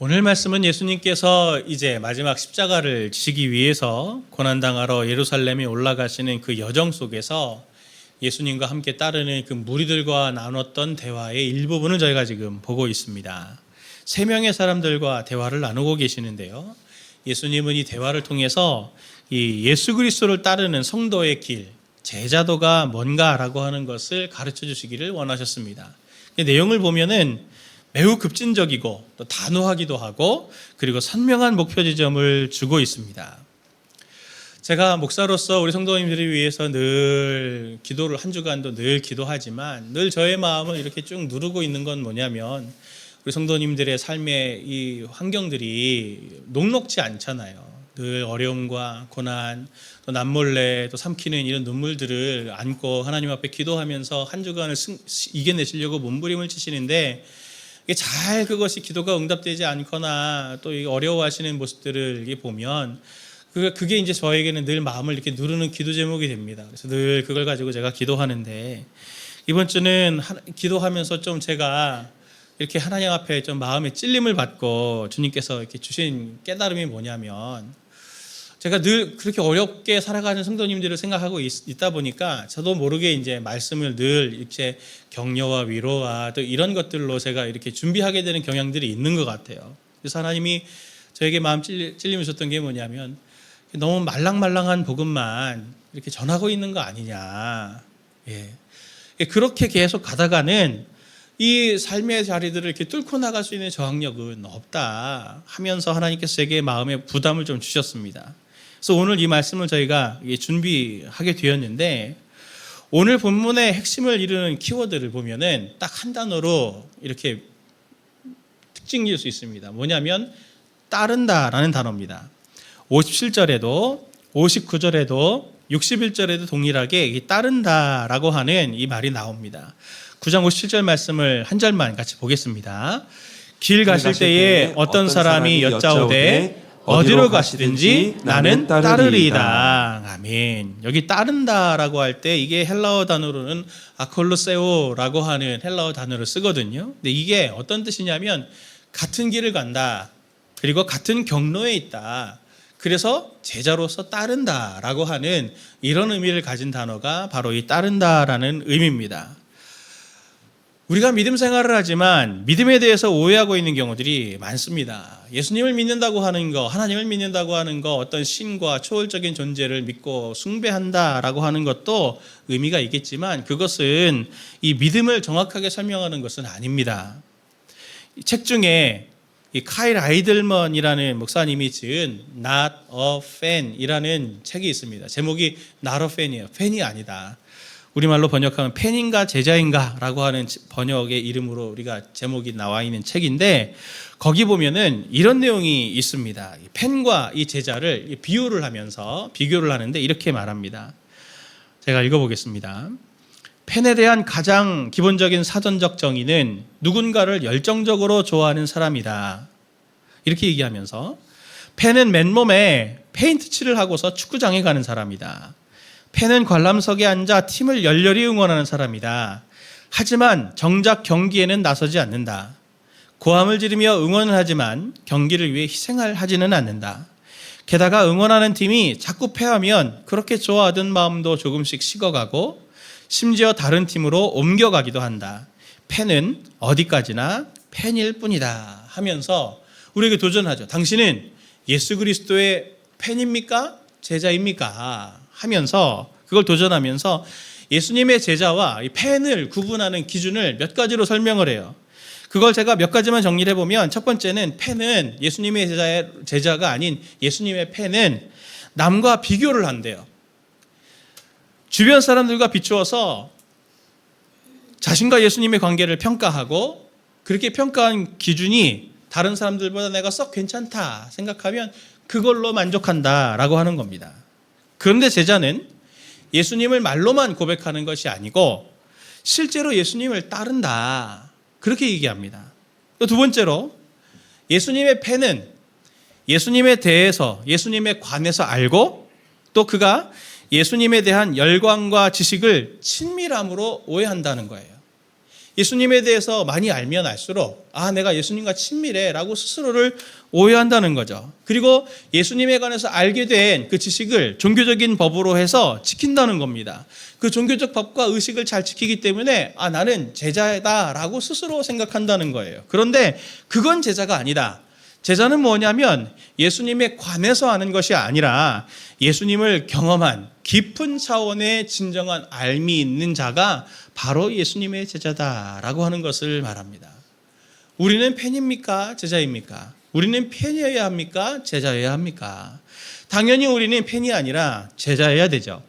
오늘 말씀은 예수님께서 이제 마지막 십자가를 지시기 위해서 고난당하러 예루살렘에 올라가시는 그 여정 속에서 예수님과 함께 따르는 그 무리들과 나눴던 대화의 일부분을 저희가 지금 보고 있습니다. 3명의 사람들과 대화를 나누고 계시는데요. 예수님은 이 대화를 통해서 이 예수 그리스도를 따르는 성도의 길, 제자도가 뭔가라고 하는 것을 가르쳐 주시기를 원하셨습니다. 내용을 보면은 매우 급진적이고 또 단호하기도 하고 그리고 선명한 목표 지점을 주고 있습니다. 제가 목사로서 우리 성도님들을 위해서 늘 기도를 한 주간도 늘 기도하지만 늘 저의 마음을 이렇게 쭉 누르고 있는 건 뭐냐면 우리 성도님들의 삶의 이 환경들이 녹록지 않잖아요. 늘 어려움과 고난, 또 남몰래 또 삼키는 이런 눈물들을 안고 하나님 앞에 기도하면서 한 주간을 이겨내시려고 몸부림을 치시는데 잘 그것이 기도가 응답되지 않거나 또 어려워하시는 모습들을 보면 그게 이제 저에게는 늘 마음을 이렇게 누르는 기도 제목이 됩니다. 그래서 늘 그걸 가지고 제가 기도하는데 이번 주는 기도하면서 좀 제가 이렇게 하나님 앞에 좀 마음의 찔림을 받고 주님께서 이렇게 주신 깨달음이 뭐냐면 제가 늘 그렇게 어렵게 살아가는 성도님들을 생각하고 있다 보니까 저도 모르게 이제 말씀을 늘 이렇게 격려와 위로와 또 이런 것들로 제가 이렇게 준비하게 되는 경향들이 있는 것 같아요. 그래서 하나님이 저에게 마음 찔림을 줬던 게 뭐냐면 너무 말랑말랑한 복음만 이렇게 전하고 있는 거 아니냐. 예. 그렇게 계속 가다가는 이 삶의 자리들을 이렇게 뚫고 나갈 수 있는 저항력은 없다 하면서 하나님께서 제게 마음의 부담을 좀 주셨습니다. 그래서 오늘 이 말씀을 저희가 준비하게 되었는데 오늘 본문의 핵심을 이루는 키워드를 보면은 딱 한 단어로 이렇게 특징일 수 있습니다. 뭐냐면 따른다라는 단어입니다. 57절에도 59절에도 61절에도 동일하게 이 따른다라고 하는 이 말이 나옵니다. 9장 57절 말씀을 한 절만 같이 보겠습니다. 길 가실 때에 어떤 사람이 여짜오되 어디로 가시든지 나는 따르리이다. 아멘. 여기 따른다라고 할 때 이게 헬라어 단어로는 아콜로세오라고 하는 헬라어 단어를 쓰거든요. 근데 이게 어떤 뜻이냐면 같은 길을 간다. 그리고 같은 경로에 있다. 그래서 제자로서 따른다라고 하는 이런 의미를 가진 단어가 바로 이 따른다라는 의미입니다. 우리가 믿음 생활을 하지만 믿음에 대해서 오해하고 있는 경우들이 많습니다. 예수님을 믿는다고 하는 거, 하나님을 믿는다고 하는 거, 어떤 신과 초월적인 존재를 믿고 숭배한다라고 하는 것도 의미가 있겠지만 그것은 이 믿음을 정확하게 설명하는 것은 아닙니다. 이 책 중에 이 카일 아이들먼이라는 목사님이 지은 Not a Fan이라는 책이 있습니다. 제목이 Not a Fan이에요. 팬이 아니다. 우리말로 번역하면 팬인가 제자인가 라고 하는 번역의 이름으로 우리가 제목이 나와 있는 책인데 거기 보면은 이런 내용이 있습니다. 팬과 이 제자를 비교를 하는데 이렇게 말합니다. 제가 읽어보겠습니다. 팬에 대한 가장 기본적인 사전적 정의는 누군가를 열정적으로 좋아하는 사람이다. 이렇게 얘기하면서 팬은 맨몸에 페인트 칠을 하고서 축구장에 가는 사람이다. 팬은 관람석에 앉아 팀을 열렬히 응원하는 사람이다. 하지만 정작 경기에는 나서지 않는다. 고함을 지르며 응원을 하지만 경기를 위해 희생을 하지는 않는다. 게다가 응원하는 팀이 자꾸 패하면 그렇게 좋아하던 마음도 조금씩 식어가고 심지어 다른 팀으로 옮겨가기도 한다. 팬은 어디까지나 팬일 뿐이다 하면서 우리에게 도전하죠. 당신은 예수 그리스도의 팬입니까? 제자입니까? 하면서 그걸 도전하면서 예수님의 제자와 이 팬을 구분하는 기준을 몇 가지로 설명을 해요. 그걸 제가 몇 가지만 정리를 해보면 첫 번째는 팬은 예수님의 제자가 아닌 예수님의 팬은 남과 비교를 한대요. 주변 사람들과 비추어서 자신과 예수님의 관계를 평가하고 그렇게 평가한 기준이 다른 사람들보다 내가 썩 괜찮다 생각하면 그걸로 만족한다라고 하는 겁니다. 그런데 제자는 예수님을 말로만 고백하는 것이 아니고 실제로 예수님을 따른다. 그렇게 얘기합니다. 또 두 번째로 예수님의 팬은 예수님에 대해서 예수님에 관해서 알고 또 그가 예수님에 대한 열광과 지식을 친밀함으로 오해한다는 거예요. 예수님에 대해서 많이 알면 알수록 내가 예수님과 친밀해라고 스스로를 오해한다는 거죠. 그리고 예수님에 관해서 알게 된 그 지식을 종교적인 법으로 해서 지킨다는 겁니다. 그 종교적 법과 의식을 잘 지키기 때문에 나는 제자다라고 스스로 생각한다는 거예요. 그런데 그건 제자가 아니다. 제자는 뭐냐면 예수님에 관해서 아는 것이 아니라 예수님을 경험한 깊은 차원의 진정한 알미 있는 자가 바로 예수님의 제자다라고 하는 것을 말합니다. 우리는 팬입니까? 제자입니까? 우리는 팬이어야 합니까? 제자여야 합니까? 당연히 우리는 팬이 아니라 제자여야 되죠.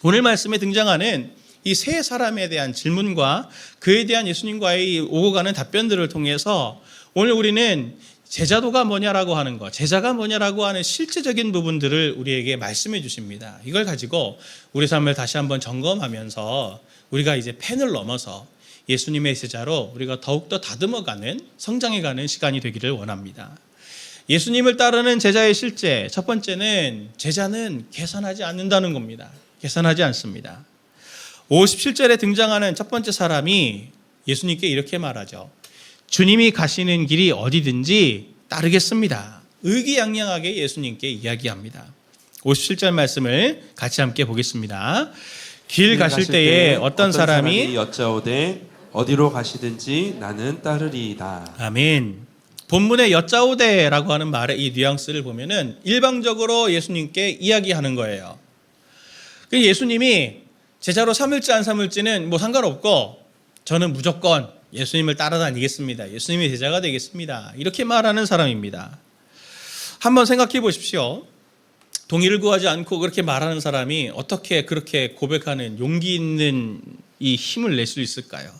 오늘 말씀에 등장하는 이 세 사람에 대한 질문과 그에 대한 예수님과의 오고 가는 답변들을 통해서 오늘 우리는 제자도가 뭐냐라고 하는 것, 제자가 뭐냐라고 하는 실제적인 부분들을 우리에게 말씀해 주십니다. 이걸 가지고 우리 삶을 다시 한번 점검하면서 우리가 이제 팬을 넘어서 예수님의 제자로 우리가 더욱더 다듬어가는, 성장해가는 시간이 되기를 원합니다. 예수님을 따르는 제자의 실제, 첫 번째는 제자는 계산하지 않는다는 겁니다. 계산하지 않습니다. 57절에 등장하는 첫 번째 사람이 예수님께 이렇게 말하죠. 주님이 가시는 길이 어디든지 따르겠습니다. 의기양양하게 예수님께 이야기합니다. 57절 말씀을 같이 함께 보겠습니다. 길 가실 때에 어떤 사람이 여짜오되 어디로 가시든지 나는 따르리이다. 아멘. 본문의 여짜오되라고 하는 말의 이 뉘앙스를 보면은 일방적으로 예수님께 이야기하는 거예요. 예수님이 제자로 삼을지 안 삼을지는 뭐 상관없고 저는 무조건 예수님을 따라다니겠습니다. 예수님의 제자가 되겠습니다. 이렇게 말하는 사람입니다. 한번 생각해 보십시오. 동의를 구하지 않고 그렇게 말하는 사람이 어떻게 그렇게 고백하는 용기 있는 이 힘을 낼 수 있을까요?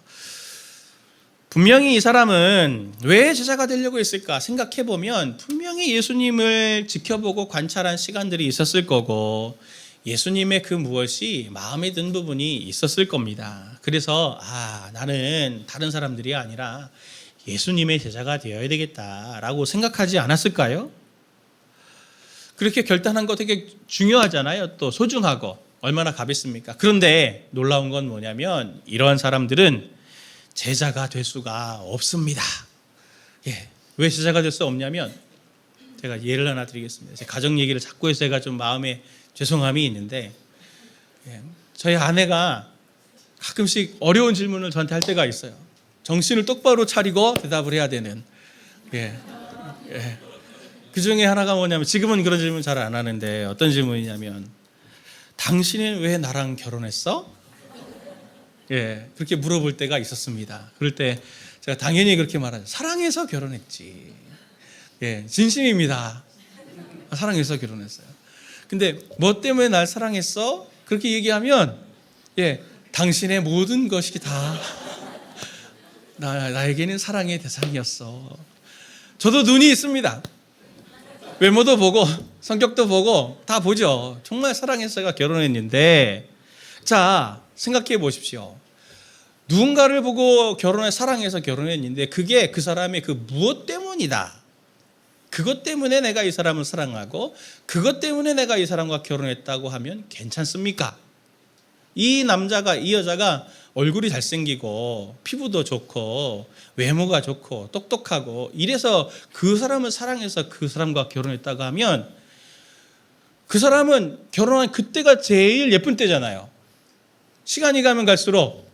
분명히 이 사람은 왜 제자가 되려고 했을까 생각해 보면 분명히 예수님을 지켜보고 관찰한 시간들이 있었을 거고 예수님의 그 무엇이 마음에 든 부분이 있었을 겁니다. 그래서 나는 다른 사람들이 아니라 예수님의 제자가 되어야 되겠다라고 생각하지 않았을까요? 그렇게 결단한 거 되게 중요하잖아요. 또 소중하고 얼마나 값있습니까? 그런데 놀라운 건 뭐냐면 이러한 사람들은 제자가 될 수가 없습니다. 왜 제자가 될 수 없냐면 제가 예를 하나 드리겠습니다. 제 가정 얘기를 자꾸 해서 제가 좀 마음에 죄송함이 있는데 저희 아내가 가끔씩 어려운 질문을 저한테 할 때가 있어요. 정신을 똑바로 차리고 대답을 해야 되는. 그 중에 하나가 뭐냐면 지금은 그런 질문 잘 안 하는데 어떤 질문이냐면 당신은 왜 나랑 결혼했어? 그렇게 물어볼 때가 있었습니다. 그럴 때 제가 당연히 그렇게 말하죠. 사랑해서 결혼했지. 진심입니다. 사랑해서 결혼했어요. 근데 뭐 때문에 날 사랑했어? 그렇게 얘기하면 당신의 모든 것이 다 나에게는 사랑의 대상이었어. 저도 눈이 있습니다. 외모도 보고 성격도 보고 다 보죠. 정말 사랑해서가 결혼했는데 자 생각해 보십시오. 누군가를 보고 사랑해서 결혼했는데 그게 그 사람의 그 무엇 때문이다. 그것 때문에 내가 이 사람을 사랑하고 그것 때문에 내가 이 사람과 결혼했다고 하면 괜찮습니까? 이 남자가 이 여자가 얼굴이 잘생기고 피부도 좋고 외모가 좋고 똑똑하고 이래서 그 사람을 사랑해서 그 사람과 결혼했다고 하면 그 사람은 결혼한 그때가 제일 예쁜 때잖아요. 시간이 가면 갈수록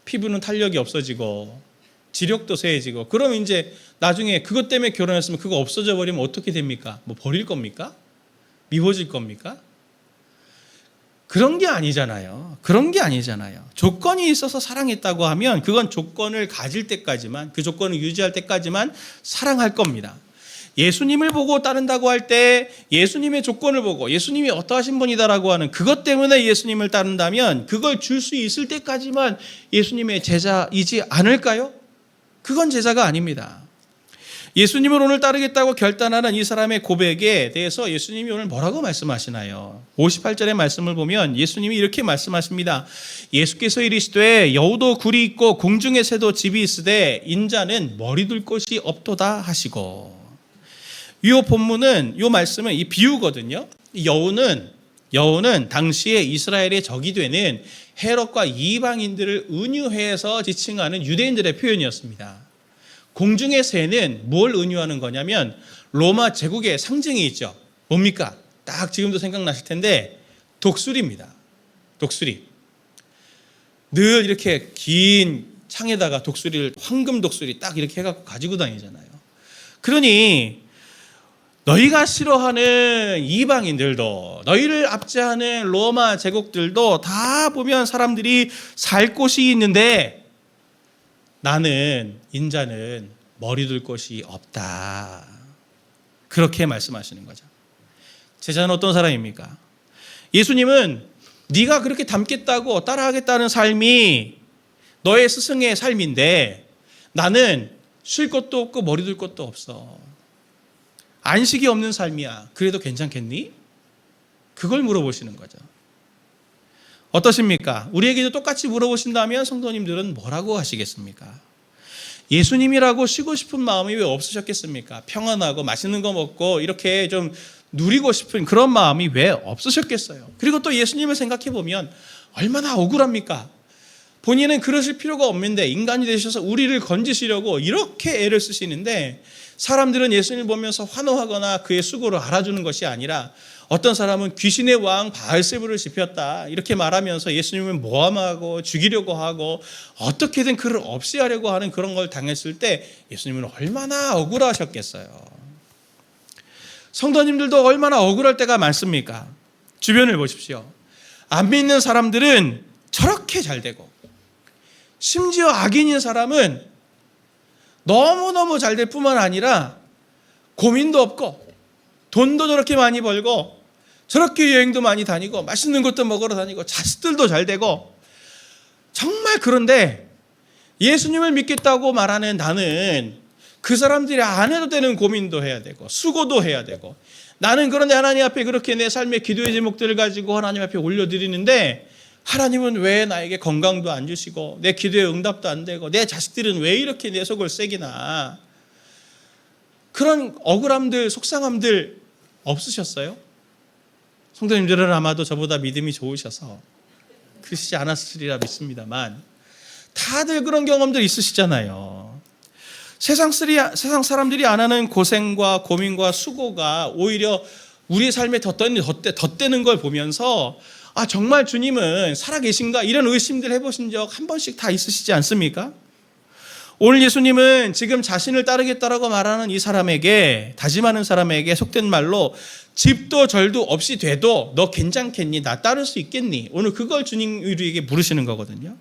피부는 탄력이 없어지고 지력도 쇠해지고 그럼 이제 나중에 그것 때문에 결혼했으면 그거 없어져 버리면 어떻게 됩니까? 뭐 버릴 겁니까? 미워질 겁니까? 그런 게 아니잖아요. 그런 게 아니잖아요. 조건이 있어서 사랑했다고 하면 그건 조건을 가질 때까지만 그 조건을 유지할 때까지만 사랑할 겁니다. 예수님을 보고 따른다고 할 때 예수님의 조건을 보고 예수님이 어떠하신 분이다라고 하는 그것 때문에 예수님을 따른다면 그걸 줄 수 있을 때까지만 예수님의 제자이지 않을까요? 그건 제자가 아닙니다. 예수님을 오늘 따르겠다고 결단하는 이 사람의 고백에 대해서 예수님이 오늘 뭐라고 말씀하시나요? 58절의 말씀을 보면 예수님이 이렇게 말씀하십니다. 예수께서 이르시되 여우도 굴이 있고 공중에 새도 집이 있으되 인자는 머리 둘 곳이 없도다 하시고 이 본문은 이 말씀은 이 비유거든요. 여우는 여호는 당시에 이스라엘의 적이 되는 헤롯과 이방인들을 은유해서 지칭하는 유대인들의 표현이었습니다. 공중의 새는 뭘 은유하는 거냐면 로마 제국의 상징이 있죠. 뭡니까? 딱 지금도 생각나실 텐데 독수리입니다. 독수리. 늘 이렇게 긴 창에다가 독수리를, 황금 독수리 딱 이렇게 해갖고 가지고 다니잖아요. 그러니 너희가 싫어하는 이방인들도, 너희를 압제하는 로마 제국들도 다 보면 사람들이 살 곳이 있는데 나는, 인자는 머리 둘 곳이 없다. 그렇게 말씀하시는 거죠. 제자는 어떤 사람입니까? 예수님은 네가 그렇게 닮겠다고 따라하겠다는 삶이 너의 스승의 삶인데 나는 쉴 것도 없고 머리 둘 것도 없어. 안식이 없는 삶이야. 그래도 괜찮겠니? 그걸 물어보시는 거죠. 어떠십니까? 우리에게도 똑같이 물어보신다면 성도님들은 뭐라고 하시겠습니까? 예수님이라고 쉬고 싶은 마음이 왜 없으셨겠습니까? 평안하고 맛있는 거 먹고 이렇게 좀 누리고 싶은 그런 마음이 왜 없으셨겠어요? 그리고 또 예수님을 생각해 보면 얼마나 억울합니까? 본인은 그러실 필요가 없는데 인간이 되셔서 우리를 건지시려고 이렇게 애를 쓰시는데 사람들은 예수님을 보면서 환호하거나 그의 수고를 알아주는 것이 아니라 어떤 사람은 귀신의 왕 바알세불을 지폈다 이렇게 말하면서 예수님을 모함하고 죽이려고 하고 어떻게든 그를 없이 하려고 하는 그런 걸 당했을 때 예수님은 얼마나 억울하셨겠어요. 성도님들도 얼마나 억울할 때가 많습니까? 주변을 보십시오. 안 믿는 사람들은 저렇게 잘 되고 심지어 악인인 사람은 너무너무 잘 될 뿐만 아니라 고민도 없고 돈도 저렇게 많이 벌고 저렇게 여행도 많이 다니고 맛있는 것도 먹으러 다니고 자식들도 잘 되고 정말 그런데 예수님을 믿겠다고 말하는 나는 그 사람들이 안 해도 되는 고민도 해야 되고 수고도 해야 되고 나는 그런데 하나님 앞에 그렇게 내 삶의 기도의 제목들을 가지고 하나님 앞에 올려드리는데 하나님은 왜 나에게 건강도 안 주시고 내 기도에 응답도 안 되고 내 자식들은 왜 이렇게 내 속을 새기나 그런 억울함들 속상함들 없으셨어요? 성도님들은 아마도 저보다 믿음이 좋으셔서 그러시지 않았으리라 믿습니다만 다들 그런 경험들 있으시잖아요. 세상 사람들이 안 하는 고생과 고민과 수고가 오히려 우리의 삶에 덧대는 걸 보면서 아 정말 주님은 살아계신가 이런 의심들 해보신 적 한 번씩 다 있으시지 않습니까? 오늘 예수님은 지금 자신을 따르겠다라고 말하는 이 사람에게 다짐하는 사람에게 속된 말로 집도 절도 없이 돼도 너 괜찮겠니? 나 따를 수 있겠니? 오늘 그걸 주님이 우리에게 물으시는 거거든요.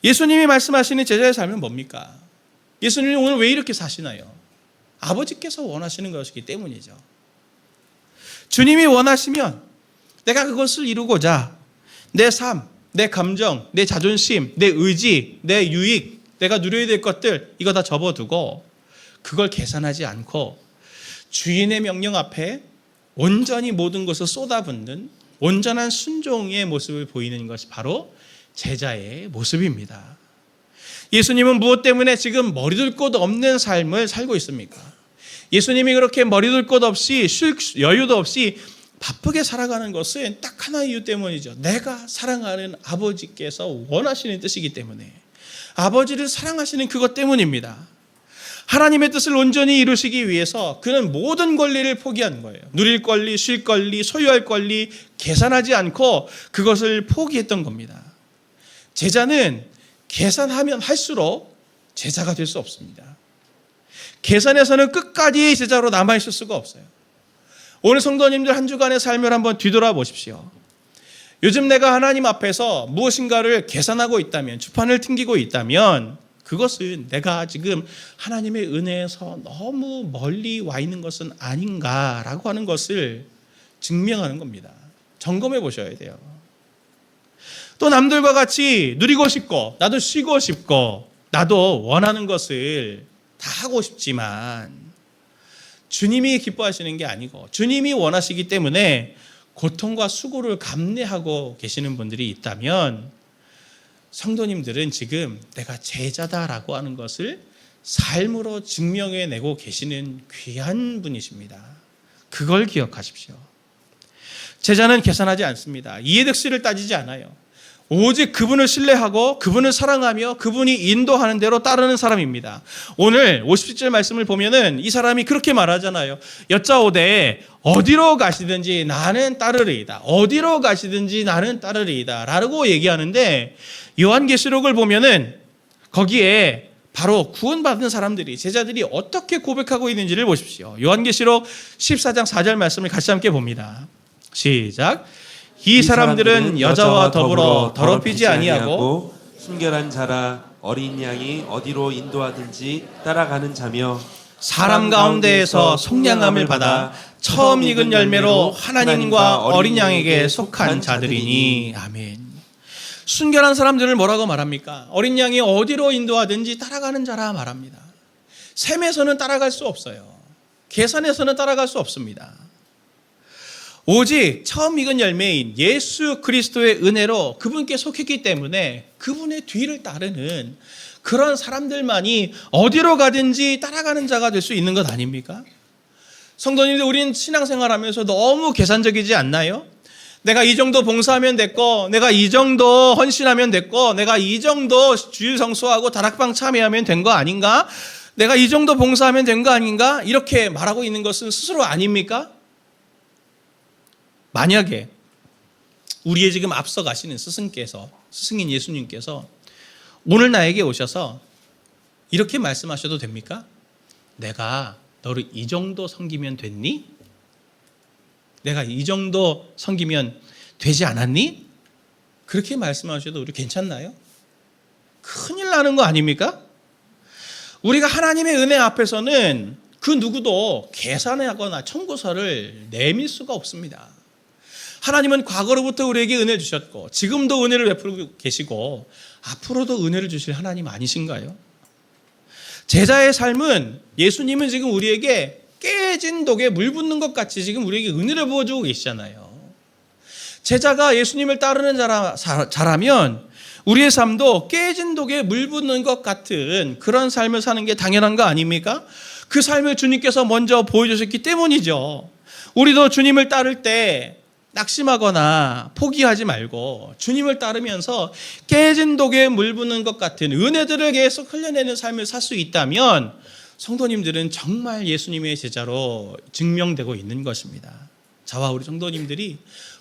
예수님이 말씀하시는 제자의 삶은 뭡니까? 예수님이 오늘 왜 이렇게 사시나요? 아버지께서 원하시는 것이기 때문이죠. 주님이 원하시면 내가 그것을 이루고자 내 삶, 내 감정, 내 자존심, 내 의지, 내 유익, 내가 누려야 될 것들 이거 다 접어두고 그걸 계산하지 않고 주인의 명령 앞에 온전히 모든 것을 쏟아붓는 온전한 순종의 모습을 보이는 것이 바로 제자의 모습입니다. 예수님은 무엇 때문에 지금 머리둘 곳 없는 삶을 살고 있습니까? 예수님이 그렇게 머리둘 곳 없이 쉴 여유도 없이 바쁘게 살아가는 것은 딱 하나의 이유 때문이죠. 내가 사랑하는 아버지께서 원하시는 뜻이기 때문에 아버지를 사랑하시는 그것 때문입니다. 하나님의 뜻을 온전히 이루시기 위해서 그는 모든 권리를 포기한 거예요. 누릴 권리, 쉴 권리, 소유할 권리 계산하지 않고 그것을 포기했던 겁니다. 제자는 계산하면 할수록 제자가 될 수 없습니다. 계산에서는 끝까지 제자로 남아있을 수가 없어요. 오늘 성도님들 한 주간의 삶을 한번 뒤돌아보십시오. 요즘 내가 하나님 앞에서 무엇인가를 계산하고 있다면, 주판을 튕기고 있다면 그것은 내가 지금 하나님의 은혜에서 너무 멀리 와 있는 것은 아닌가라고 하는 것을 증명하는 겁니다. 점검해 보셔야 돼요. 또 남들과 같이 누리고 싶고 나도 쉬고 싶고 나도 원하는 것을 다 하고 싶지만 주님이 기뻐하시는 게 아니고 주님이 원하시기 때문에 고통과 수고를 감내하고 계시는 분들이 있다면 성도님들은 지금 내가 제자다라고 하는 것을 삶으로 증명해내고 계시는 귀한 분이십니다. 그걸 기억하십시오. 제자는 계산하지 않습니다. 이해득실을 따지지 않아요. 오직 그분을 신뢰하고 그분을 사랑하며 그분이 인도하는 대로 따르는 사람입니다. 오늘 57절 말씀을 보면은 이 사람이 그렇게 말하잖아요. 여짜오되 어디로 가시든지 나는 따르리이다. 어디로 가시든지 나는 따르리이다. 라고 얘기하는데 요한계시록을 보면은 거기에 바로 구원받은 사람들이, 제자들이 어떻게 고백하고 있는지를 보십시오. 요한계시록 14장 4절 말씀을 같이 함께 봅니다. 시작. 이 사람들은 여자와 더불어 더럽히지 아니하고 순결한 자라 어린 양이 어디로 인도하든지 따라가는 자며 사람 가운데에서 속량함을 받아 처음 익은 열매로 하나님과 어린 양에게 속한 자들이니. 아멘. 순결한 사람들을 뭐라고 말합니까? 어린 양이 어디로 인도하든지 따라가는 자라 말합니다. 셈에서는 따라갈 수 없어요. 계산에서는 따라갈 수 없습니다. 오직 처음 익은 열매인 예수 그리스도의 은혜로 그분께 속했기 때문에 그분의 뒤를 따르는 그런 사람들만이 어디로 가든지 따라가는 자가 될 수 있는 것 아닙니까? 성도님들, 우리는 신앙생활하면서 너무 계산적이지 않나요? 내가 이 정도 봉사하면 됐고, 내가 이 정도 헌신하면 됐고, 내가 이 정도 주일 성수하고 다락방 참여하면 된 거 아닌가? 내가 이 정도 봉사하면 된 거 아닌가? 이렇게 말하고 있는 것은 스스로 아닙니까? 만약에 우리의 지금 앞서 가시는 스승인 예수님께서 오늘 나에게 오셔서 이렇게 말씀하셔도 됩니까? 내가 너를 이 정도 섬기면 됐니? 내가 이 정도 섬기면 되지 않았니? 그렇게 말씀하셔도 우리 괜찮나요? 큰일 나는 거 아닙니까? 우리가 하나님의 은혜 앞에서는 그 누구도 계산하거나 청구서를 내밀 수가 없습니다. 하나님은 과거로부터 우리에게 은혜를 주셨고 지금도 은혜를 베풀고 계시고 앞으로도 은혜를 주실 하나님 아니신가요? 제자의 삶은, 예수님은 지금 우리에게 깨진 독에 물 붓는 것 같이 지금 우리에게 은혜를 부어주고 계시잖아요. 제자가 예수님을 따르는 자라면 우리의 삶도 깨진 독에 물 붓는 것 같은 그런 삶을 사는 게 당연한 거 아닙니까? 그 삶을 주님께서 먼저 보여주셨기 때문이죠. 우리도 주님을 따를 때 낙심하거나 포기하지 말고 주님을 따르면서 깨진 독에 물 붓는 것 같은 은혜들을 계속 흘려내는 삶을 살 수 있다면 성도님들은 정말 예수님의 제자로 증명되고 있는 것입니다. 저와 우리 성도님들이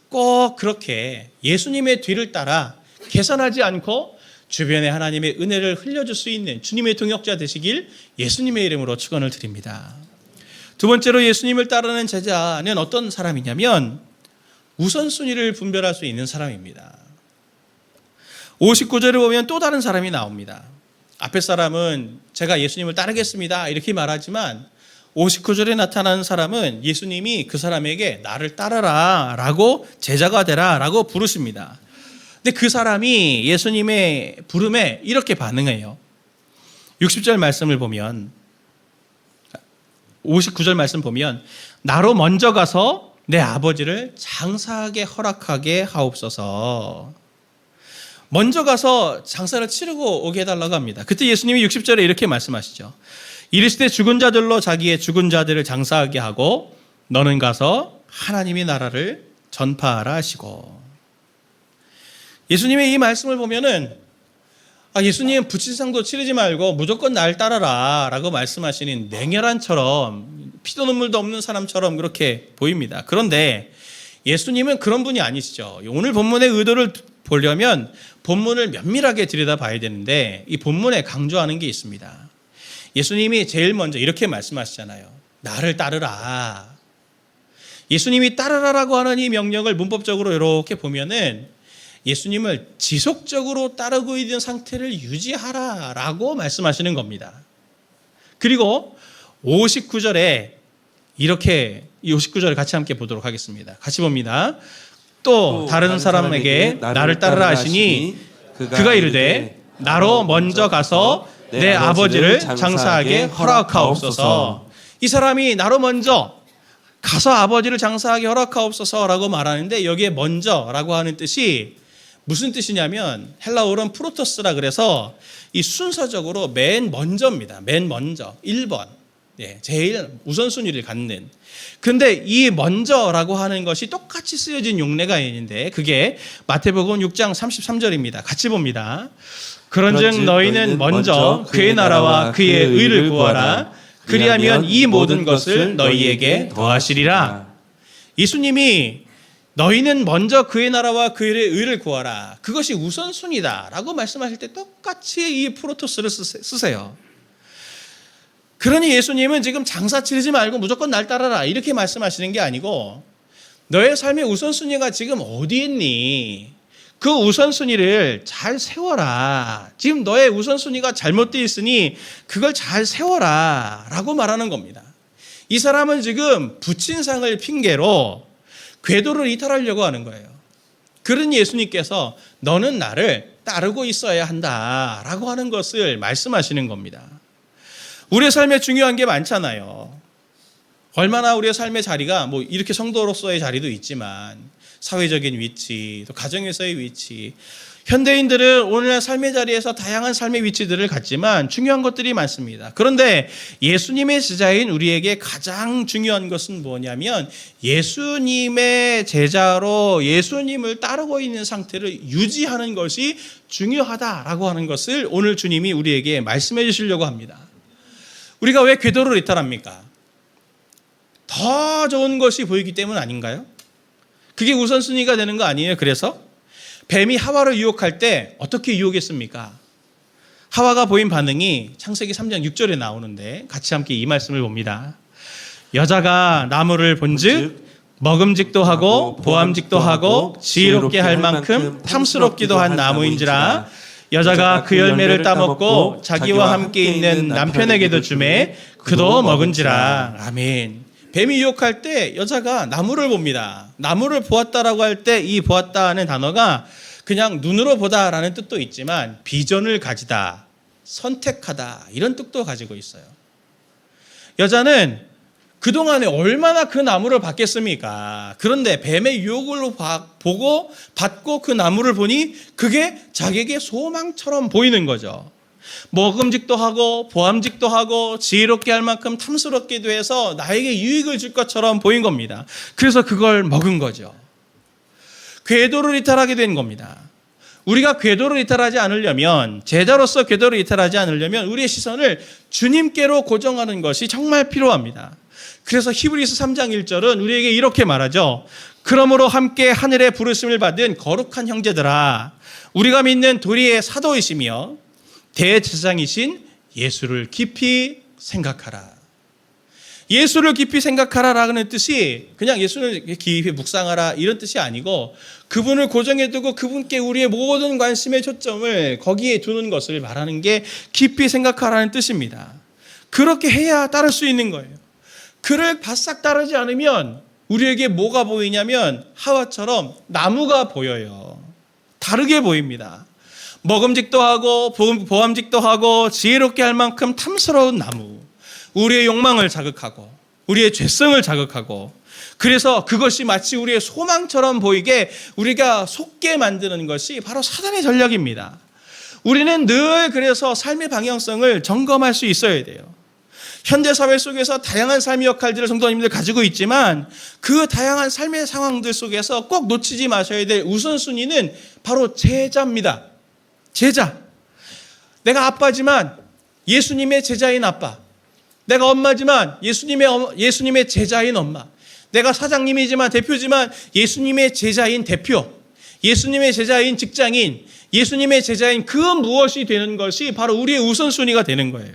꼭 그렇게 예수님의 뒤를 따라 계산하지 않고 주변에 하나님의 은혜를 흘려줄 수 있는 주님의 동역자 되시길 예수님의 이름으로 축원을 드립니다. 두 번째로 예수님을 따르는 제자는 어떤 사람이냐면 우선순위를 분별할 수 있는 사람입니다. 59절을 보면 또 다른 사람이 나옵니다. 앞에 사람은 제가 예수님을 따르겠습니다 이렇게 말하지만 59절에 나타나는 사람은 예수님이 그 사람에게 나를 따르라 라고, 제자가 되라 라고 부르십니다. 근데 그 사람이 예수님의 부름에 이렇게 반응해요. 60절 말씀을 보면, 59절 말씀 보면 나로 먼저 가서 내 아버지를 장사하게 허락하게 하옵소서. 먼저 가서 장사를 치르고 오게 해달라고 합니다. 그때 예수님이 60절에 이렇게 말씀하시죠. 이르시되 죽은 자들로 자기의 죽은 자들을 장사하게 하고 너는 가서 하나님의 나라를 전파하라 하시고. 예수님의 이 말씀을 보면은 예수님은 부친상도 치르지 말고 무조건 날 따라라 라고 말씀하시는 냉혈한처럼, 피도 눈물도 없는 사람처럼 그렇게 보입니다. 그런데 예수님은 그런 분이 아니시죠. 오늘 본문의 의도를 보려면 본문을 면밀하게 들여다봐야 되는데 이 본문에 강조하는 게 있습니다. 예수님이 제일 먼저 이렇게 말씀하시잖아요. 나를 따르라. 예수님이 따르라라고 하는 이 명령을 문법적으로 이렇게 보면은 예수님을 지속적으로 따르고 있는 상태를 유지하라라고 말씀하시는 겁니다. 그리고 59절에 이렇게, 이 59절을 같이 함께 보도록 하겠습니다. 같이 봅니다. 또 다른 사람에게 나를 따르라 하시니 그가 이르되 나로 먼저 가서 내 아버지를 장사하게 허락하옵소서. 이 사람이 나로 먼저 가서 아버지를 장사하게 허락하옵소서라고 말하는데 여기에 먼저라고 하는 뜻이 무슨 뜻이냐면 헬라어로는 프로토스라 그래서 이 순서적으로 맨 먼저입니다. 맨 먼저 1번. 제일 우선순위를 갖는. 근데 이 먼저라고 하는 것이 똑같이 쓰여진 용례가 있는데 그게 마태복음 6장 33절입니다. 같이 봅니다. 그런즉 너희는 먼저 그의 나라와 그의 의를 구하라. 그리하면 이 모든 것을 너희에게 더하시리라. 예수님이 너희는 먼저 그의 나라와 그의 의를 구하라. 그것이 우선순위다라고 말씀하실 때 똑같이 이 프로토스를 쓰세요. 그러니 예수님은 지금 장사 치르지 말고 무조건 날 따라라 이렇게 말씀하시는 게 아니고 너의 삶의 우선순위가 지금 어디 있니? 그 우선순위를 잘 세워라. 지금 너의 우선순위가 잘못되어 있으니 그걸 잘 세워라 라고 말하는 겁니다. 이 사람은 지금 부친상을 핑계로 궤도를 이탈하려고 하는 거예요. 그러니 예수님께서 너는 나를 따르고 있어야 한다라고 하는 것을 말씀하시는 겁니다. 우리의 삶에 중요한 게 많잖아요. 얼마나 우리의 삶의 자리가 뭐 이렇게 성도로서의 자리도 있지만 사회적인 위치, 또 가정에서의 위치. 현대인들은 오늘날 삶의 자리에서 다양한 삶의 위치들을 갖지만 중요한 것들이 많습니다. 그런데 예수님의 제자인 우리에게 가장 중요한 것은 뭐냐면 예수님의 제자로 예수님을 따르고 있는 상태를 유지하는 것이 중요하다라고 하는 것을 오늘 주님이 우리에게 말씀해 주시려고 합니다. 우리가 왜 궤도를 이탈합니까? 더 좋은 것이 보이기 때문 아닌가요? 그게 우선순위가 되는 거 아니에요? 그래서 뱀이 하와를 유혹할 때 어떻게 유혹했습니까? 하와가 보인 반응이 창세기 3장 6절에 나오는데 같이 함께 이 말씀을 봅니다. 여자가 나무를 본즉 먹음직도 하고 보암직도 하고 지혜롭게 할 만큼 탐스럽기도 한 나무인지라 여자가 그 열매를 따먹고 자기와 함께 있는 남편에게도 주매 그도 먹은지라. 아멘. 뱀이 유혹할 때 여자가 나무를 봅니다. 나무를 보았다라고 할 때 이 보았다는 단어가 그냥 눈으로 보다라는 뜻도 있지만 비전을 가지다, 선택하다 이런 뜻도 가지고 있어요. 여자는 그동안에 얼마나 그 나무를 봤겠습니까? 그런데 뱀의 유혹을 보고 받고 그 나무를 보니 그게 자기에게 소망처럼 보이는 거죠. 먹음직도 하고 보암직도 하고 지혜롭게 할 만큼 탐스럽기도 해서 나에게 유익을 줄 것처럼 보인 겁니다. 그래서 그걸 먹은 거죠. 궤도를 이탈하게 된 겁니다. 우리가 궤도를 이탈하지 않으려면, 제자로서 궤도를 이탈하지 않으려면 우리의 시선을 주님께로 고정하는 것이 정말 필요합니다. 그래서 히브리서 3장 1절은 우리에게 이렇게 말하죠. 그러므로 함께 하늘의 부르심을 받은 거룩한 형제들아, 우리가 믿는 도리의 사도이시며 대제사장이신 예수를 깊이 생각하라. 예수를 깊이 생각하라라는 뜻이 그냥 예수를 깊이 묵상하라 이런 뜻이 아니고 그분을 고정해 두고 그분께 우리의 모든 관심의 초점을 거기에 두는 것을 말하는 게 깊이 생각하라는 뜻입니다. 그렇게 해야 따를 수 있는 거예요. 그를 바싹 따르지 않으면 우리에게 뭐가 보이냐면 하와처럼 나무가 보여요. 다르게 보입니다. 먹음직도 하고 보암직도 하고 지혜롭게 할 만큼 탐스러운 나무. 우리의 욕망을 자극하고 우리의 죄성을 자극하고 그래서 그것이 마치 우리의 소망처럼 보이게 우리가 속게 만드는 것이 바로 사단의 전략입니다. 우리는 늘 그래서 삶의 방향성을 점검할 수 있어야 돼요. 현대사회 속에서 다양한 삶의 역할들을 성도님들 가지고 있지만 그 다양한 삶의 상황들 속에서 꼭 놓치지 마셔야 될 우선순위는 바로 제자입니다. 제자. 내가 아빠지만 예수님의 제자인 아빠. 내가 엄마지만 예수님의 제자인 엄마. 내가 사장님이지만 대표지만 예수님의 제자인 대표. 예수님의 제자인 직장인. 예수님의 제자인 그 무엇이 되는 것이 바로 우리의 우선순위가 되는 거예요.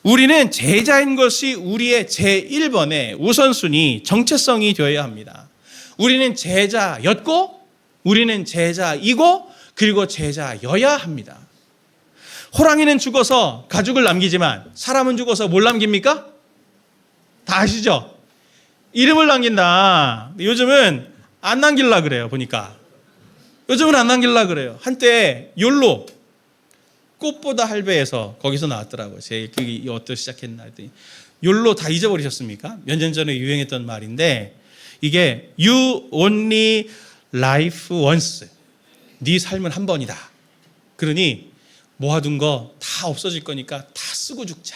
우리는 제자인 것이 우리의 제1번의 우선순위, 정체성이 되어야 합니다. 우리는 제자였고 우리는 제자이고 그리고 제자여야 합니다. 호랑이는 죽어서 가죽을 남기지만 사람은 죽어서 뭘 남깁니까? 다 아시죠? 이름을 남긴다. 요즘은 안 남길라 그래요. 보니까 요즘은 안 남길라 그래요. 한때 욜로 꽃보다 할배에서 거기서 나왔더라고요. 제 그게 어떻게 시작했나 했더니 욜로 다 잊어버리셨습니까? 몇 년 전에 유행했던 말인데 이게 You only life once. 네 삶은 한 번이다. 그러니 모아둔 거 다 없어질 거니까 다 쓰고 죽자.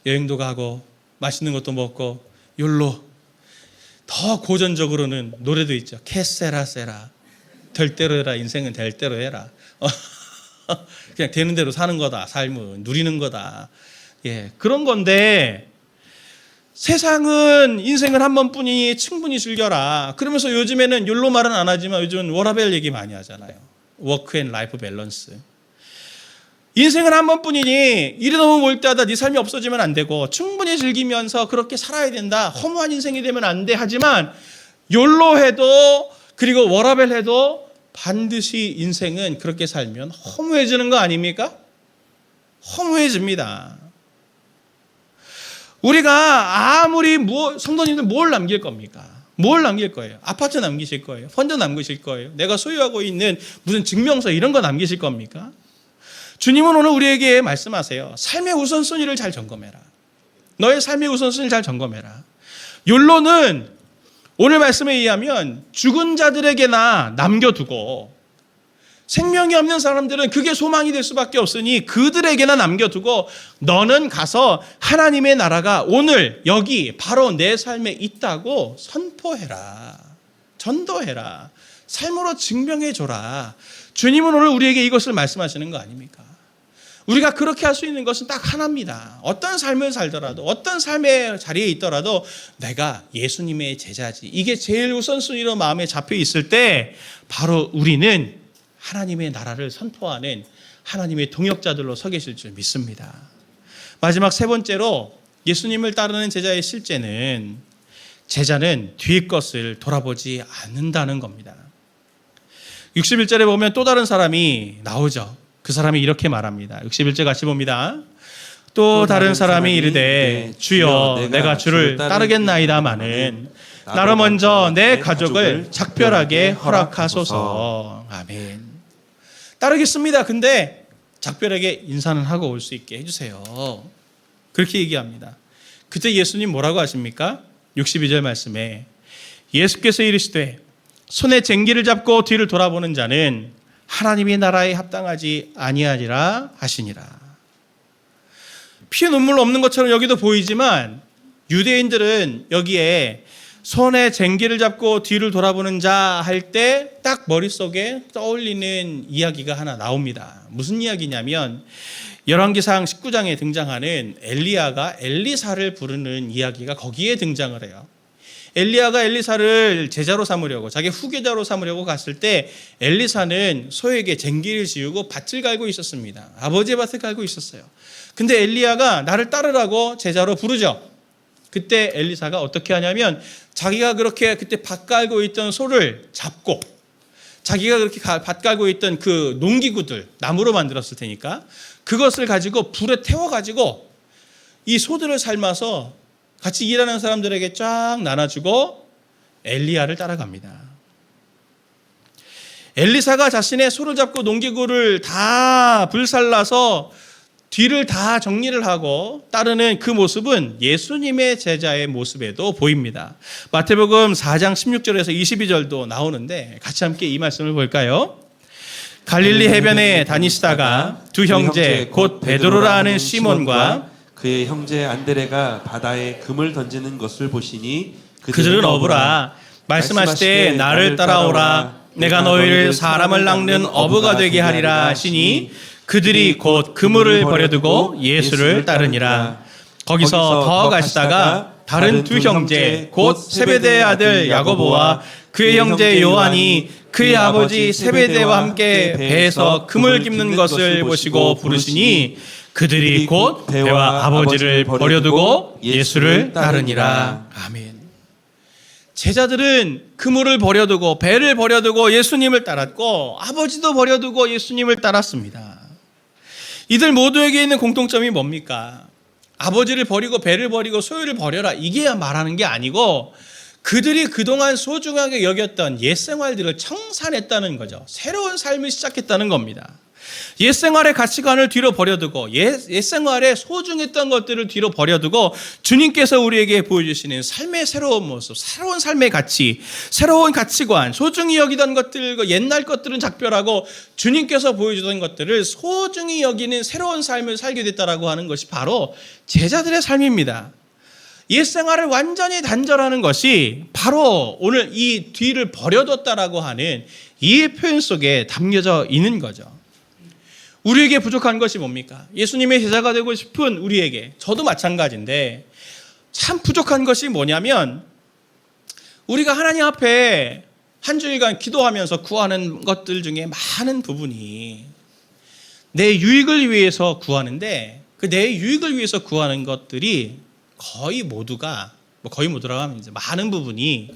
여행도 가고 맛있는 것도 먹고 욜로. 더 고전적으로는 노래도 있죠. 캐세라 세라. 될 대로 해라. 인생은 될 대로 해라. 그냥 되는 대로 사는 거다. 삶은 누리는 거다. 예, 그런 건데 세상은 인생을 한 번뿐이니 충분히 즐겨라. 그러면서 요즘에는 욜로 말은 안 하지만 요즘은 워라밸 얘기 많이 하잖아요. 워크 앤 라이프 밸런스. 인생은 한 번뿐이니 일이 너무 몰두하다 네 삶이 없어지면 안 되고 충분히 즐기면서 그렇게 살아야 된다. 허무한 인생이 되면 안 돼. 하지만 욜로 해도 그리고 워라밸 해도 반드시 인생은 그렇게 살면 허무해지는 거 아닙니까? 허무해집니다. 우리가 아무리 성도님들 뭘 남길 겁니까? 뭘 남길 거예요? 아파트 남기실 거예요? 펀드 남기실 거예요? 내가 소유하고 있는 무슨 증명서 이런 거 남기실 겁니까? 주님은 오늘 우리에게 말씀하세요. 삶의 우선순위를 잘 점검해라. 너의 삶의 우선순위를 잘 점검해라. 욜로는 오늘 말씀에 의하면 죽은 자들에게나 남겨두고 생명이 없는 사람들은 그게 소망이 될 수밖에 없으니 그들에게나 남겨두고 너는 가서 하나님의 나라가 오늘 여기 바로 내 삶에 있다고 선포해라. 전도해라. 삶으로 증명해줘라. 주님은 오늘 우리에게 이것을 말씀하시는 거 아닙니까? 우리가 그렇게 할 수 있는 것은 딱 하나입니다. 어떤 삶을 살더라도 어떤 삶의 자리에 있더라도 내가 예수님의 제자지. 이게 제일 우선순위로 마음에 잡혀 있을 때 바로 우리는 하나님의 나라를 선포하는 하나님의 동역자들로 서 계실 줄 믿습니다. 마지막 세 번째로 예수님을 따르는 제자의 실제는 제자는 뒤의 것을 돌아보지 않는다는 겁니다. 61절에 보면 또 다른 사람이 나오죠. 그 사람이 이렇게 말합니다. 61절 같이 봅니다. 또 다른 사람이 이르되 주여 내가 주를 따르겠나이다마는 나로 먼저 내 가족을 작별하게 허락하소서. 아멘. 따르겠습니다. 근데 작별하게 인사는 하고 올 수 있게 해주세요. 그렇게 얘기합니다. 그때 예수님 뭐라고 하십니까? 62절 말씀에 예수께서 이르시되 손에 쟁기를 잡고 뒤를 돌아보는 자는 하나님의 나라에 합당하지 아니하리라 하시니라. 피 눈물 없는 것처럼 여기도 보이지만 유대인들은 여기에 손에 쟁기를 잡고 뒤를 돌아보는 자 할 때 딱 머릿속에 떠올리는 이야기가 하나 나옵니다. 무슨 이야기냐면 열왕기상 19장에 등장하는 엘리야가 엘리사를 부르는 이야기가 거기에 등장을 해요. 엘리야가 엘리사를 제자로 삼으려고 자기 후계자로 삼으려고 갔을 때 엘리사는 소에게 쟁기를 지우고 밭을 갈고 있었습니다. 아버지의 밭을 갈고 있었어요. 근데 엘리야가 나를 따르라고 제자로 부르죠. 그때 엘리사가 어떻게 하냐면 자기가 그렇게 그때 밭 갈고 있던 소를 잡고 자기가 그렇게 밭 갈고 있던 그 농기구들 나무로 만들었을 테니까 그것을 가지고 불에 태워가지고 이 소들을 삶아서 같이 일하는 사람들에게 쫙 나눠주고 엘리야를 따라갑니다. 엘리사가 자신의 소를 잡고 농기구를 다 불살라서 뒤를 다 정리를 하고 따르는 그 모습은 예수님의 제자의 모습에도 보입니다. 마태복음 4장 16절에서 22절도 나오는데 같이 함께 이 말씀을 볼까요? 갈릴리 해변에 다니시다가 두 형제 곧 베드로라 하는 시몬과 그의 형제 안드레가 바다에 금을 던지는 것을 보시니 그들은 어부라. 말씀하시되 나를 따라오라. 내가 너희를 사람을 낚는 어부가 되게 하리라 하시니 그들이 곧 그물을 버려두고 예수를 따르니라. 거기서 더 가시다가 다른 두 형제 곧 세베대의 아들 야고보와 그의 형제 요한이 그의 아버지 세베대와 함께 배에서 금을 깁는 것을 보시고 부르시니 그들이 곧 배와 아버지를 버려두고 예수를 따르니라. 아멘. 제자들은 그물을 버려두고 배를 버려두고 예수님을 따랐고 아버지도 버려두고 예수님을 따랐습니다. 이들 모두에게 있는 공통점이 뭡니까? 아버지를 버리고 배를 버리고 소유를 버려라. 이게 말하는 게 아니고 그들이 그동안 소중하게 여겼던 옛 생활들을 청산했다는 거죠. 새로운 삶을 시작했다는 겁니다. 옛생활의 가치관을 뒤로 버려두고 옛생활에 소중했던 것들을 뒤로 버려두고 주님께서 우리에게 보여주시는 삶의 새로운 모습, 새로운 삶의 가치, 새로운 가치관, 소중히 여기던 것들, 옛날 것들은 작별하고 주님께서 보여주던 것들을 소중히 여기는 새로운 삶을 살게 됐다라고 하는 것이 바로 제자들의 삶입니다. 옛생활을 완전히 단절하는 것이 바로 오늘 이 뒤를 버려뒀다라고 하는 이 표현 속에 담겨져 있는 거죠. 우리에게 부족한 것이 뭡니까? 예수님의 제자가 되고 싶은 우리에게, 저도 마찬가지인데 참 부족한 것이 뭐냐면 우리가 하나님 앞에 한 주일간 기도하면서 구하는 것들 중에 많은 부분이 내 유익을 위해서 구하는데 그 내 유익을 위해서 구하는 것들이 거의 모두가, 거의 모두라고 하면 이제 많은 부분이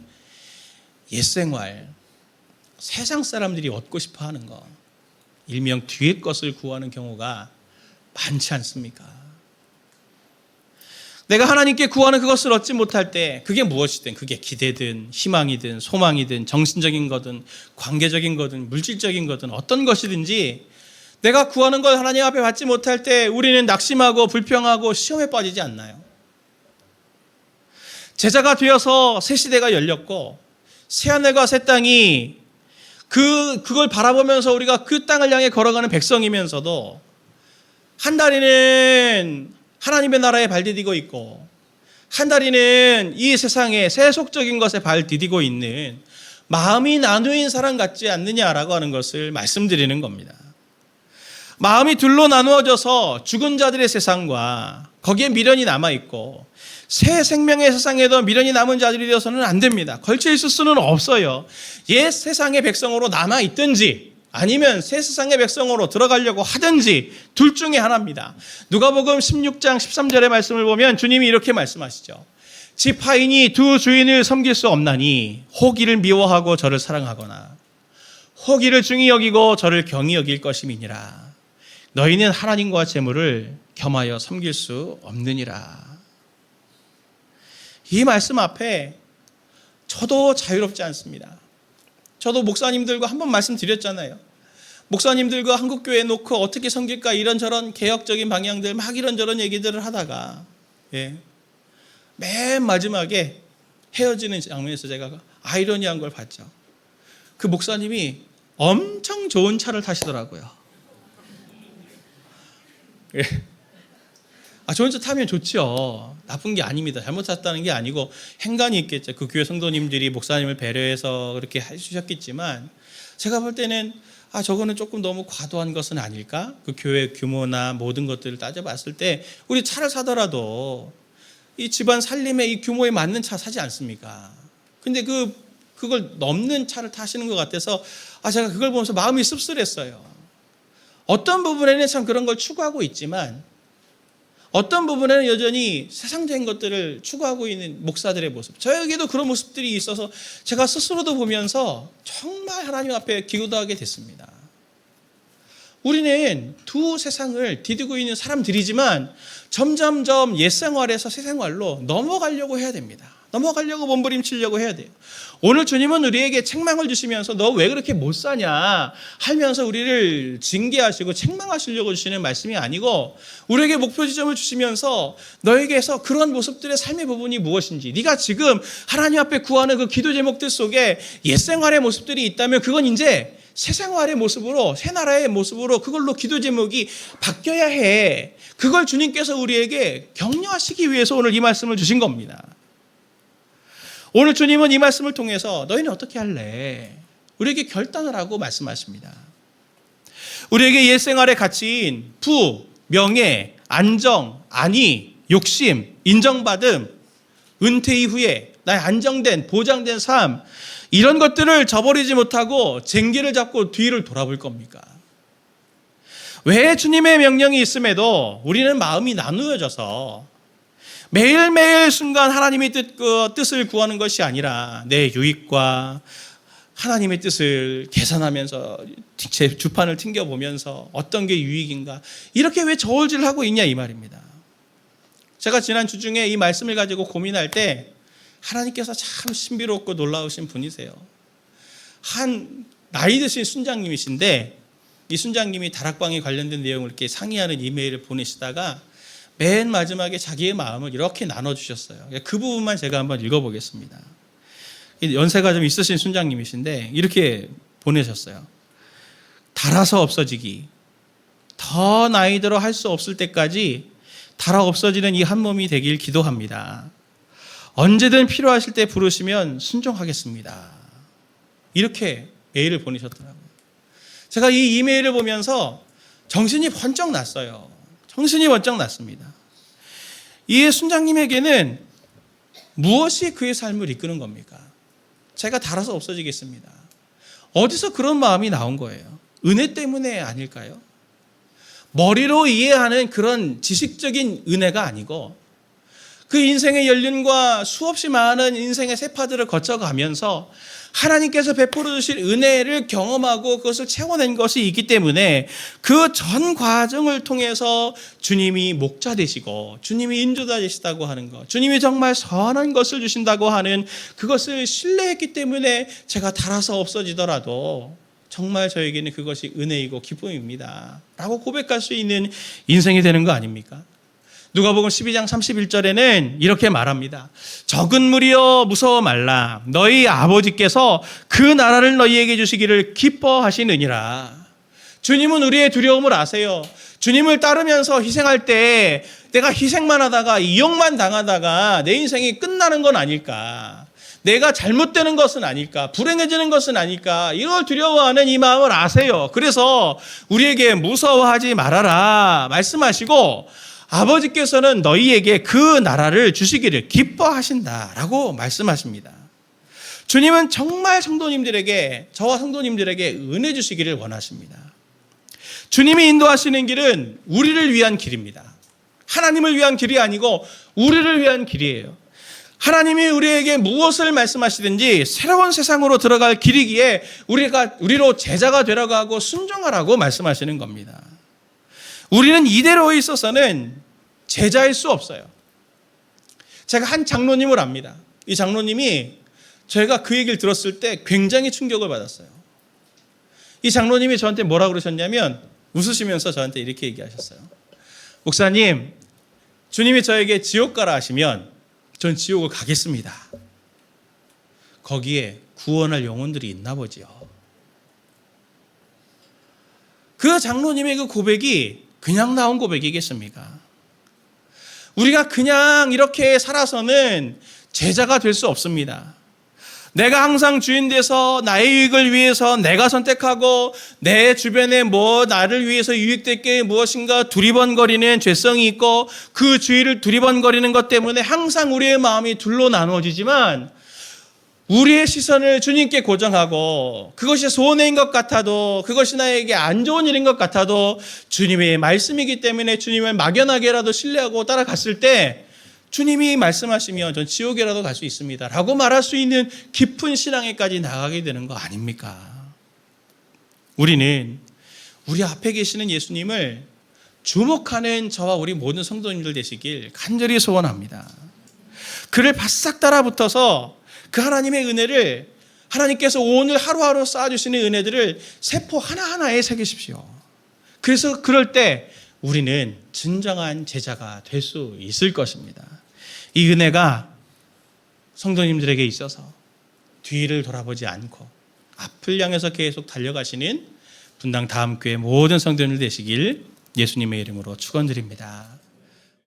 옛생활, 세상 사람들이 얻고 싶어 하는 것, 일명 뒤의 것을 구하는 경우가 많지 않습니까? 내가 하나님께 구하는 그것을 얻지 못할 때 그게 무엇이든, 그게 기대든 희망이든 소망이든 정신적인 거든 관계적인 거든 물질적인 거든 어떤 것이든지 내가 구하는 걸 하나님 앞에 받지 못할 때 우리는 낙심하고 불평하고 시험에 빠지지 않나요? 제자가 되어서 새 시대가 열렸고 새 하늘과 새 땅이 그걸 바라보면서 우리가 그 땅을 향해 걸어가는 백성이면서도 한 다리는 하나님의 나라에 발 디디고 있고 한 다리는 이 세상의 세속적인 것에 발 디디고 있는 마음이 나누인 사람 같지 않느냐라고 하는 것을 말씀드리는 겁니다. 마음이 둘로 나누어져서 죽은 자들의 세상과 거기에 미련이 남아있고 새 생명의 세상에도 미련이 남은 자들이 되어서는 안 됩니다. 걸쳐 있을 수는 없어요. 옛 세상의 백성으로 남아있든지 아니면 새 세상의 백성으로 들어가려고 하든지 둘 중에 하나입니다. 누가복음 16장 13절의 말씀을 보면 주님이 이렇게 말씀하시죠. 지파인이 두 주인을 섬길 수 없나니 호기를 미워하고 저를 사랑하거나 호기를 중히 여기고 저를 경히 여길 것임이니라. 너희는 하나님과 재물을 겸하여 섬길 수 없느니라. 이 말씀 앞에 저도 자유롭지 않습니다. 저도 목사님들과 한번 말씀드렸잖아요. 목사님들과 한국교회 놓고 어떻게 섬길까 이런저런 개혁적인 방향들 막 이런저런 얘기들을 하다가 맨 마지막에 헤어지는 장면에서 제가 아이러니한 걸 봤죠. 그 목사님이 엄청 좋은 차를 타시더라고요. 좋은 차 타면 좋죠. 나쁜 게 아닙니다. 잘못 탔다는 게 아니고 행간이 있겠죠. 그 교회 성도님들이 목사님을 배려해서 그렇게 해주셨겠지만 제가 볼 때는 저거는 조금 너무 과도한 것은 아닐까? 그 교회 규모나 모든 것들을 따져봤을 때 우리 차를 사더라도 이 집안 살림의 이 규모에 맞는 차 사지 않습니까? 근데 그걸 넘는 차를 타시는 것 같아서 제가 그걸 보면서 마음이 씁쓸했어요. 어떤 부분에는 참 그런 걸 추구하고 있지만 어떤 부분에는 여전히 세상적인 것들을 추구하고 있는 목사들의 모습, 저에게도 그런 모습들이 있어서 제가 스스로도 보면서 정말 하나님 앞에 기도하게 됐습니다. 우리는 두 세상을 디디고 있는 사람들이지만 점점점 옛생활에서 새생활로 넘어가려고 해야 됩니다. 넘어가려고 몸부림치려고 해야 돼요. 오늘 주님은 우리에게 책망을 주시면서 너 왜 그렇게 못 사냐 하면서 우리를 징계하시고 책망하시려고 주시는 말씀이 아니고 우리에게 목표 지점을 주시면서 너에게서 그런 모습들의 삶의 부분이 무엇인지 네가 지금 하나님 앞에 구하는 그 기도 제목들 속에 옛생활의 모습들이 있다면 그건 이제 새생활의 모습으로 새 나라의 모습으로 그걸로 기도 제목이 바뀌어야 해. 그걸 주님께서 우리에게 격려하시기 위해서 오늘 이 말씀을 주신 겁니다. 오늘 주님은 이 말씀을 통해서 너희는 어떻게 할래? 우리에게 결단을 하고 말씀하십니다. 우리에게 옛생활의 가치인 부, 명예, 안정, 안위, 욕심, 인정받음, 은퇴 이후에 나의 안정된 보장된 삶 이런 것들을 저버리지 못하고 쟁기를 잡고 뒤를 돌아볼 겁니까? 왜 주님의 명령이 있음에도 우리는 마음이 나누어져서 매일매일 순간 하나님의 뜻을 구하는 것이 아니라 내 유익과 하나님의 뜻을 계산하면서 제 주판을 튕겨보면서 어떤 게 유익인가 이렇게 왜 저울질하고 있냐 이 말입니다. 제가 지난 주 중에 이 말씀을 가지고 고민할 때 하나님께서 참 신비롭고 놀라우신 분이세요. 한 나이 드신 순장님이신데 이 순장님이 다락방에 관련된 내용을 이렇게 상의하는 이메일을 보내시다가 맨 마지막에 자기의 마음을 이렇게 나눠주셨어요. 그 부분만 제가 한번 읽어보겠습니다. 연세가 좀 있으신 순장님이신데 이렇게 보내셨어요. 달아서 없어지기. 더 나이 들어 할 수 없을 때까지 달아 없어지는 이 한 몸이 되길 기도합니다. 언제든 필요하실 때 부르시면 순종하겠습니다. 이렇게 메일을 보내셨더라고요. 제가 이 이메일을 보면서 정신이 번쩍 났어요. 정신이 번쩍 났습니다. 이 순장님에게는 무엇이 그의 삶을 이끄는 겁니까? 제가 달아서 없어지겠습니다. 어디서 그런 마음이 나온 거예요? 은혜 때문에 아닐까요? 머리로 이해하는 그런 지식적인 은혜가 아니고 그 인생의 연륜과 수없이 많은 인생의 세파들을 거쳐가면서 하나님께서 베풀어 주실 은혜를 경험하고 그것을 채워낸 것이 있기 때문에 그 전 과정을 통해서 주님이 목자 되시고 주님이 인도자 되시다고 하는 것, 주님이 정말 선한 것을 주신다고 하는 그것을 신뢰했기 때문에 제가 달아서 없어지더라도 정말 저에게는 그것이 은혜이고 기쁨입니다 라고 고백할 수 있는 인생이 되는 거 아닙니까? 누가복음 12장 31절에는 이렇게 말합니다. 적은 무리여 무서워 말라. 너희 아버지께서 그 나라를 너희에게 주시기를 기뻐하시느니라. 주님은 우리의 두려움을 아세요. 주님을 따르면서 희생할 때 내가 희생만 하다가 이용만 당하다가 내 인생이 끝나는 건 아닐까. 내가 잘못되는 것은 아닐까. 불행해지는 것은 아닐까. 이걸 두려워하는 이 마음을 아세요. 그래서 우리에게 무서워하지 말아라 말씀하시고 아버지께서는 너희에게 그 나라를 주시기를 기뻐하신다라고 말씀하십니다. 주님은 정말 성도님들에게, 저와 성도님들에게 은혜 주시기를 원하십니다. 주님이 인도하시는 길은 우리를 위한 길입니다. 하나님을 위한 길이 아니고 우리를 위한 길이에요. 하나님이 우리에게 무엇을 말씀하시든지 새로운 세상으로 들어갈 길이기에 우리로 제자가 되라고 하고 순종하라고 말씀하시는 겁니다. 우리는 이대로에 있어서는 제자일 수 없어요. 제가 한 장로님을 압니다. 이 장로님이 저희가 그 얘기를 들었을 때 굉장히 충격을 받았어요. 이 장로님이 저한테 뭐라고 그러셨냐면 웃으시면서 저한테 이렇게 얘기하셨어요. 목사님, 주님이 저에게 지옥 가라 하시면 전 지옥을 가겠습니다. 거기에 구원할 영혼들이 있나 보지요. 그 장로님의 그 고백이 그냥 나온 고백이겠습니까? 우리가 그냥 이렇게 살아서는 제자가 될 수 없습니다. 내가 항상 주인 돼서 나의 이익을 위해서 내가 선택하고 내 주변에 나를 위해서 유익될 게 무엇인가 두리번거리는 죄성이 있고 그 주의를 두리번거리는 것 때문에 항상 우리의 마음이 둘로 나누어지지만 우리의 시선을 주님께 고정하고 그것이 손해인 것 같아도 그것이 나에게 안 좋은 일인 것 같아도 주님의 말씀이기 때문에 주님을 막연하게라도 신뢰하고 따라갔을 때 주님이 말씀하시면 전 지옥에라도 갈 수 있습니다 라고 말할 수 있는 깊은 신앙에까지 나가게 되는 거 아닙니까? 우리는 우리 앞에 계시는 예수님을 주목하는 저와 우리 모든 성도님들 되시길 간절히 소원합니다. 그를 바싹 따라붙어서 그 하나님의 은혜를 하나님께서 오늘 하루하루 쌓아주시는 은혜들을 세포 하나하나에 새기십시오. 그래서 그럴 때 우리는 진정한 제자가 될 수 있을 것입니다. 이 은혜가 성도님들에게 있어서 뒤를 돌아보지 않고 앞을 향해서 계속 달려가시는 분당 다음 교회 모든 성도님들 되시길 예수님의 이름으로 축원드립니다.